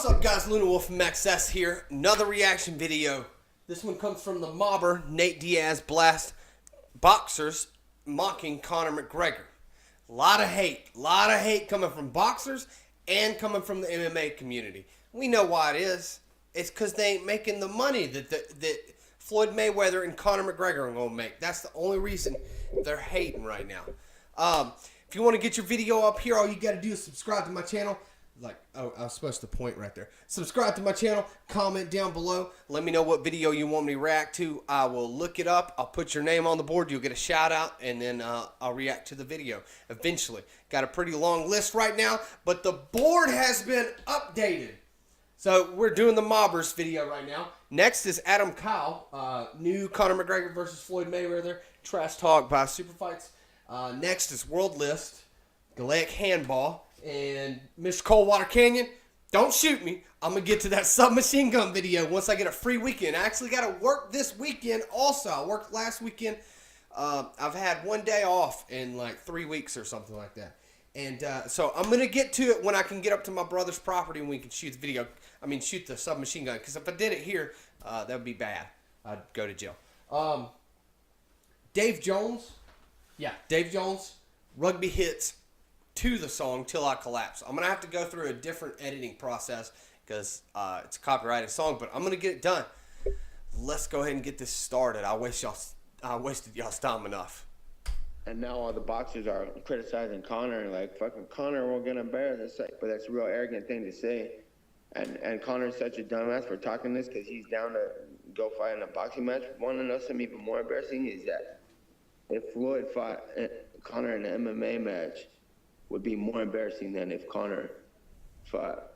up, guys? Luna Wolf from XS here. Another reaction video. This one comes from the mobber, Nate Diaz, blast boxers mocking Conor McGregor. A lot of hate coming from boxers and coming from the MMA community. We know why it is. It's because they ain't making the money that Floyd Mayweather and Conor McGregor are going to make. That's the only reason they're hating right now. If you want to get your video up here, all you got to do is subscribe to my channel. I was supposed to point right there. Subscribe to my channel. Comment down below. Let me know what video you want me to react to. I will look it up. I'll put your name on the board. You'll get a shout out, and then I'll react to the video eventually. Got a pretty long list right now, but the board has been updated. So we're doing the mobbers video right now. Next is Adam Kyle, new Conor McGregor versus Floyd Mayweather trash talk by Super Fights. Next is World List, Galaic Handball. And Mr. Coldwater Canyon, don't shoot me. I'm going to get to that submachine gun video once I get a free weekend. I actually got to work this weekend also. I worked last weekend. I've had one day off in like 3 weeks or something like that. And so I'm going to get to it when I can get up to my brother's property and we can shoot the video. I mean, shoot the submachine gun. Because if I did it here, that would be bad. I'd go to jail. Dave Jones. Yeah, Dave Jones. Rugby Hits to the song Till I Collapse. I'm going to have to go through a different editing process because it's a copyrighted song, but I'm going to get it done. Let's go ahead and get this started. I wasted y'all's time enough. And now all the boxers are criticizing Conor and like, fucking Conor won't get embarrassed. It's like, but that's a real arrogant thing to say. And Conor's such a dumbass for talking this because he's down to go fight in a boxing match. Want to know something even more embarrassing is that if Floyd fought Conor in an MMA match, would be more embarrassing than if Conor fought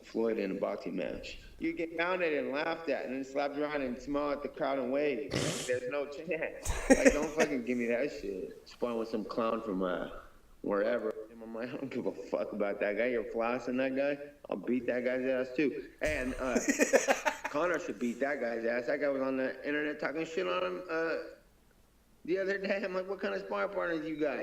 Floyd in a boxing match. You get mounted and laughed at and then slapped around and smile at the crowd and wave. There's no chance. Like, don't fucking give me that shit. Sparring with some clown from wherever. And I'm like, I don't give a fuck about that guy. You're flossing that guy. I'll beat that guy's ass too. And Conor should beat that guy's ass. That guy was on the internet talking shit on him the other day. I'm like, what kind of sparring partners you got?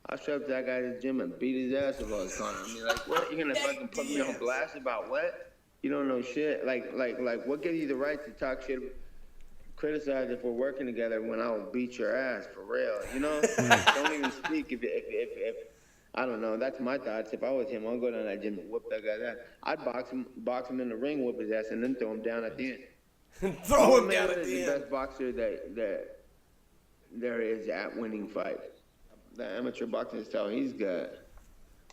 I'll show up to that guy at the gym and beat his ass if I was Conor. I mean, like, what? You're gonna fucking put me on blast about what? You don't know shit. Like, what gives you the right to talk shit, criticize if we're working together when I will beat your ass for real? You know? Don't even speak if I don't know. That's my thoughts. If I was him, I'll go down that gym and whoop that guy's ass. I'd box him in the ring, whoop his ass, and then throw him down at the end. Throw him down at the the end. best boxer that there is at winning fights. The amateur boxing style he's got.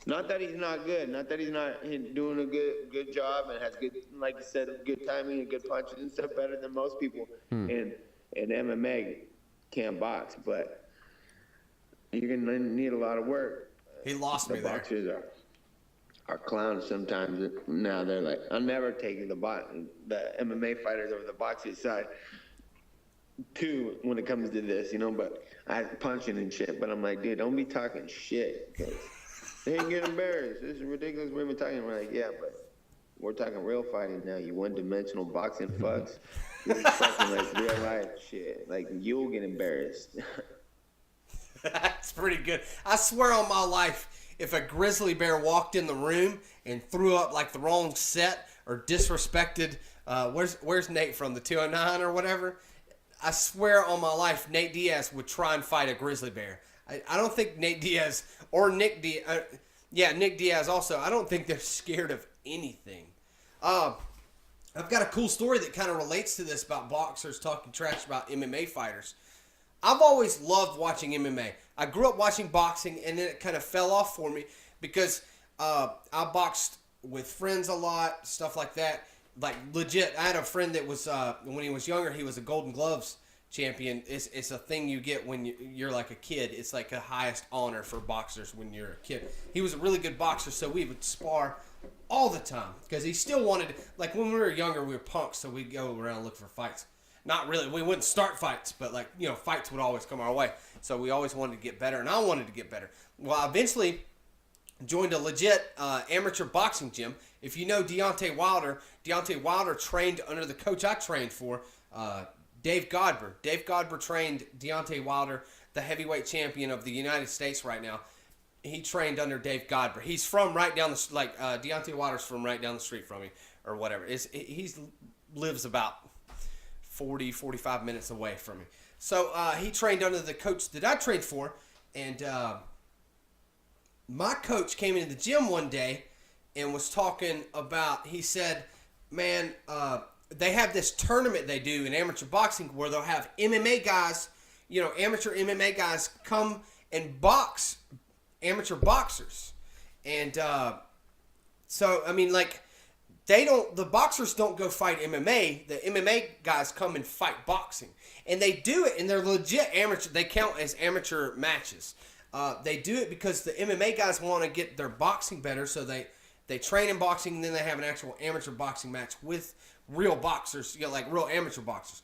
Not that he's not good. Not that he's not doing a good job and has good, like you said, good timing and good punches and stuff better than most people in MMA can't box. But you're gonna need a lot of work. He lost me there. The boxers are clowns sometimes. Now they're like, I'll never take the MMA fighters over the boxing side. Too, when it comes to this, you know, but I punching and shit, but I'm like, dude, don't be talking shit, because they ain't get embarrassed. This is ridiculous. We're even talking. We're like, yeah, but we're talking real fighting now. You one-dimensional boxing fucks. This is fucking like real life shit. Like, you'll get embarrassed. That's pretty good. I swear on my life, if a grizzly bear walked in the room and threw up like the wrong set or disrespected, where's Nate from, the 209 or whatever? I swear on my life, Nate Diaz would try and fight a grizzly bear. I don't think Nate Diaz or Nick Diaz, Nick Diaz also, I don't think they're scared of anything. I've got a cool story that kind of relates to this about boxers talking trash about MMA fighters. I've always loved watching MMA. I grew up watching boxing, and then it kind of fell off for me because I boxed with friends a lot, stuff like that. Like, legit, I had a friend that was, when he was younger, he was a Golden Gloves champion. It's a thing you get when you're like a kid. It's like the highest honor for boxers when you're a kid. He was a really good boxer, so we would spar all the time because he still wanted, like, when we were younger, we were punks, so we'd go around looking for fights. Not really. We wouldn't start fights, but, like, you know, fights would always come our way. So we always wanted to get better, and I wanted to get better. Well, I eventually joined a legit amateur boxing gym. If you know Deontay Wilder trained under the coach I trained for, Dave Godber. Dave Godber trained Deontay Wilder, the heavyweight champion of the United States right now. he trained under Dave Godber. He's from right down the Deontay Wilder's from right down the street from me or whatever. He's lives about 45 minutes away from me. So he trained under the coach that I trained for, and my coach came into the gym one day and was talking about. He said, "Man, they have this tournament they do in amateur boxing where they'll have MMA guys, amateur MMA guys come and box amateur boxers, and so I mean, like." The boxers don't go fight MMA. The MMA guys come and fight boxing. And they do it, and they're legit amateur. They count as amateur matches. They do it because the MMA guys want to get their boxing better, so they train in boxing, and then they have an actual amateur boxing match with real boxers, like real amateur boxers.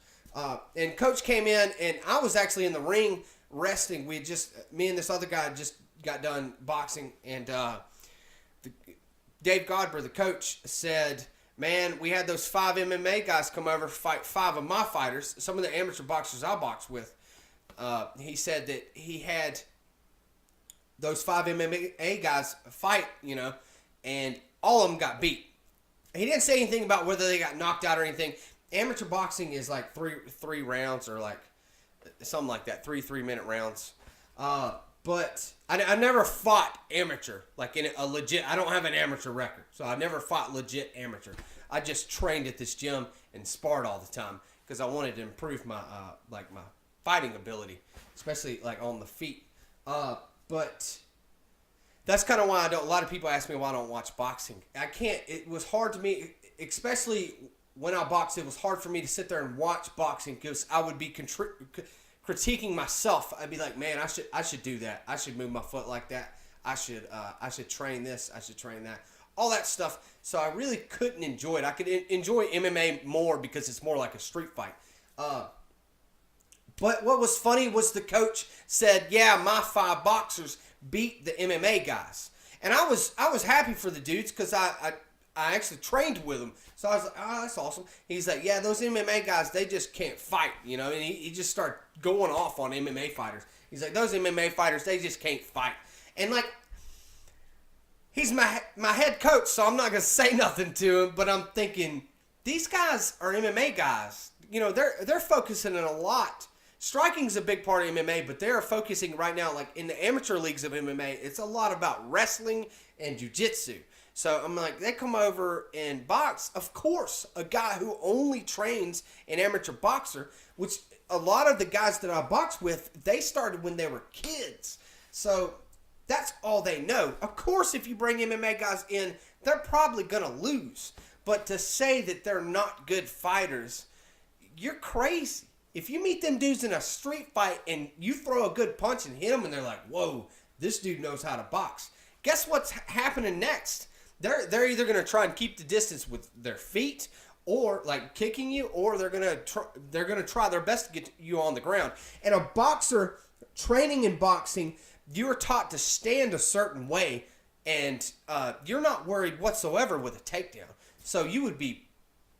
And Coach came in, and I was actually in the ring resting. Me and this other guy just got done boxing, and Dave Godber, the coach, said, "Man, we had those 5 MMA guys come over fight 5 of my fighters, some of the amateur boxers I boxed with." He said that he had those 5 MMA guys fight, and all of them got beat. He didn't say anything about whether they got knocked out or anything. Amateur boxing is like three rounds or like something like that, 3-minute rounds. But I never fought amateur, like in a legit. I don't have an amateur record, so I never fought legit amateur. I just trained at this gym and sparred all the time because I wanted to improve my my fighting ability, especially like on the feet. But that's kind of why I don't. A lot of people ask me why I don't watch boxing. I can't. It was hard to me, especially when I boxed. It was hard for me to sit there and watch boxing because I would be critiquing myself. I'd be like, man, I should do that. I should move my foot like that. I should train this. I should train that. All that stuff. So I really couldn't enjoy it. I could enjoy MMA more because it's more like a street fight. But what was funny was the coach said, "Yeah, my 5 boxers beat the MMA guys," and I was happy for the dudes because I actually trained with them. So I was like, "Oh, that's awesome." He's like, "Yeah, those MMA guys, they just can't fight, and he just started going off on MMA fighters. He's like, "Those MMA fighters, they just can't fight." And like, he's my head coach, so I'm not going to say nothing to him, but I'm thinking, these guys are MMA guys. They're focusing on a lot. Striking's a big part of MMA, but they're focusing right now, like in the amateur leagues of MMA, it's a lot about wrestling and jiu-jitsu. So I'm like, they come over and box. Of course, a guy who only trains an amateur boxer, which a lot of the guys that I boxed with, they started when they were kids. So that's all they know. Of course, if you bring MMA guys in, they're probably going to lose. But to say that they're not good fighters, you're crazy. If you meet them dudes in a street fight and you throw a good punch and hit them and they're like, "Whoa, this dude knows how to box." Guess what's happening next? They're either going to try and keep the distance with their feet or like kicking you, or they're going to try their best to get you on the ground. And a boxer training in boxing, you're taught to stand a certain way, and you're not worried whatsoever with a takedown. So you would be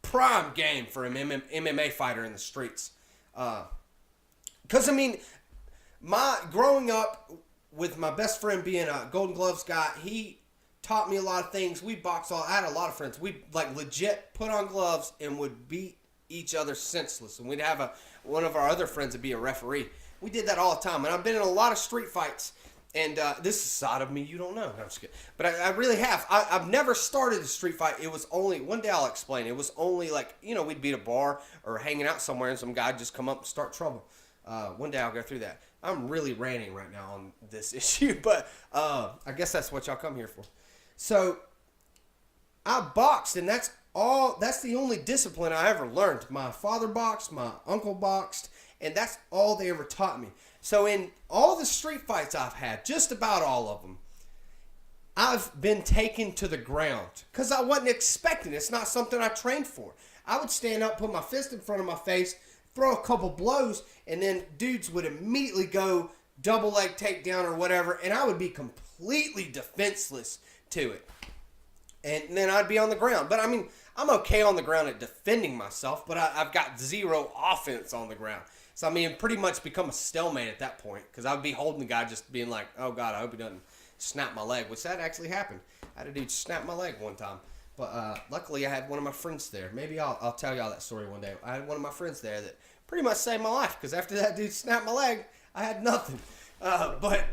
prime game for an MMA fighter in the streets. Because, I mean, growing up with my best friend being a Golden Gloves guy, he taught me a lot of things. We boxed I had a lot of friends. We, like, legit put on gloves and would beat each other senseless. And we'd have one of our other friends would be a referee. We did that all the time. And I've been in a lot of street fights. And this is a side of me you don't know. No, I'm just kidding. But I really have. I've never started a street fight. It was only, one day I'll explain. It was only like, we'd be at a bar or hanging out somewhere and some guy would just come up and start trouble. One day I'll go through that. I'm really ranting right now on this issue, but I guess that's what y'all come here for. So I boxed, and that's the only discipline I ever learned. My father boxed, my uncle boxed, and that's all they ever taught me. So in all the street fights I've had, just about all of them, I've been taken to the ground because I wasn't expecting it. It's not something I trained for. I would stand up, put my fist in front of my face, throw a couple blows, and then dudes would immediately go double leg takedown or whatever, and I would be completely defenseless to it. And then I'd be on the ground. But I mean, I'm okay on the ground at defending myself, but I've got zero offense on the ground. So, I mean, pretty much become a stalemate at that point because I'd be holding the guy just being like, "Oh, God, I hope he doesn't snap my leg, which that actually happened. I had a dude snap my leg one time. But luckily, I had one of my friends there. Maybe I'll tell y'all that story one day. I had one of my friends there that pretty much saved my life, because after that dude snapped my leg, I had nothing. But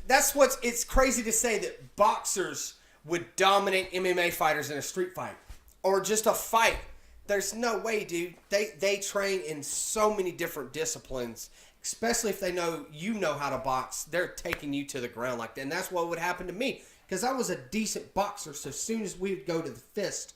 that's it's crazy to say that boxers would dominate MMA fighters in a street fight or just a fight. There's no way, dude. They train in so many different disciplines, especially if they know you know how to box. They're taking you to the ground like that, and that's what would happen to me, because I was a decent boxer. So as soon as we would go to the fist,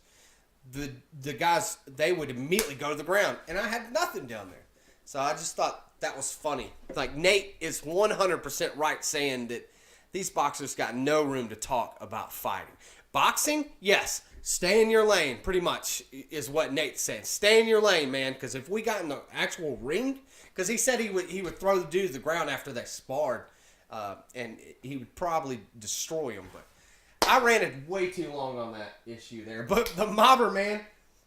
the guys, they would immediately go to the ground, and I had nothing down there. So I just thought that was funny. Like, Nate is 100% right saying that these boxers got no room to talk about fighting. Boxing, yes, stay in your lane, pretty much, is what Nate's saying. Stay in your lane, man, because if we got in the actual ring, because he said he would throw the dude to the ground after they sparred, and he would probably destroy him. But I ran it way too long on that issue there. But the mobber, man,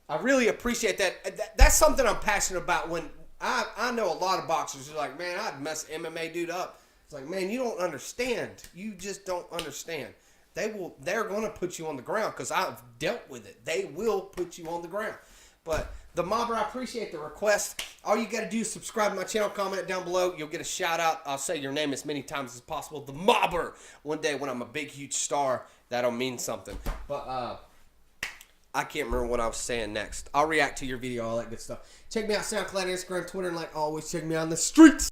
I really appreciate that. That's something I'm passionate about. When I know a lot of boxers who are like, man, I'd mess MMA dude up. It's like, man, you don't understand. You just don't understand. They're going to put you on the ground, because I've dealt with it. They will put you on the ground. But the mobber, I appreciate the request. All you got to do is subscribe to my channel, comment down below. You'll get a shout out. I'll say your name as many times as possible. The mobber. One day when I'm a big, huge star, that'll mean something. But I can't remember what I was saying next. I'll react to your video, all that good stuff. Check me out, SoundCloud, Instagram, Twitter, and like always, check me out on the streets.